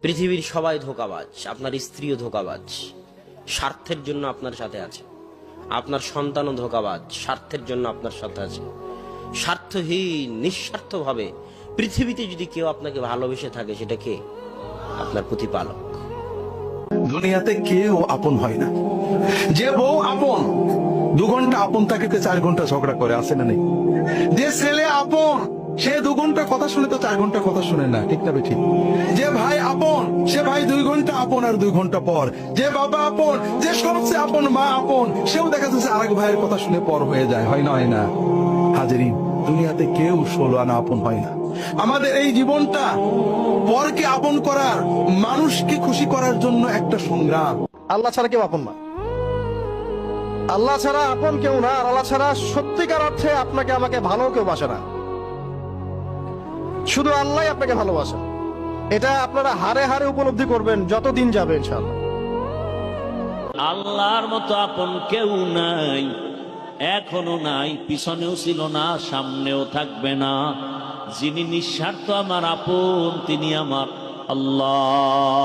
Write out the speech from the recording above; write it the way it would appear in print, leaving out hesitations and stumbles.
পৃথিবীর সবাই ধোঁকাবাজ, আপনার স্ত্রীও ধোঁকাবাজ, স্বার্থের জন্য আপনার সাথে আছে। আপনার সন্তানও ধোঁকাবাজ, স্বার্থের জন্য আপনার সাথে আছে। স্বার্থহীন নিঃস্বার্থভাবে পৃথিবীতে যদি কেউ আপনাকে ভালোবেসে থাকে, সেটা কে? আপনার প্রতিপালক। দুনিয়াতে কেউ আপন হয় না। যে বউ আপন, 2 ঘন্টা আপন থাকিতে 4 ঘন্টা ঝগড়া করে, আছে না নেই? যে ছেলে আপন, সে 2 ঘন্টা কথা শুনে তো 4 ঘন্টা কথা শুনে না, ঠিক না ঠিক? যে ভাই আপন, সে ভাই 2 ঘন্টা আপন আর 2 ঘন্টা পর। যে বাবা আপন, যে সবচেয়ে আপন মা আপন, সেও দেখা যাচ্ছে আরেক ভাইয়ের কথা শুনে পর হয়ে যায়, হয় না? হয় না? হাজিরিন, দুনিয়াতে কেউ 16 আনা আপন হয় না। আমাদের এই জীবনটা পরকে আপন করার, মানুষকে খুশি করার জন্য একটা সংগ্রাম। আল্লাহ ছাড়া কেউ আপন না। আল্লাহ ছাড়া আপন কেউ না। আর আল্লাহ ছাড়া সত্যিকার অর্থে আপনাকে আমাকে ভালো কেউ বাসে না। শুধু আল্লাহ আপনাকে ভালোবাসে। এটা আপনারা হারে হারে উপলব্ধি করবেন যতদিন যাবে ইনশাআল্লাহ। আল্লাহর মতো আপন কেউ নাই, এখনো নাই, পিছনেও ছিল না, সামনেও থাকবে না। যিনি নিঃস্বার্থ আমার আপন, তিনি আমার আল্লাহ।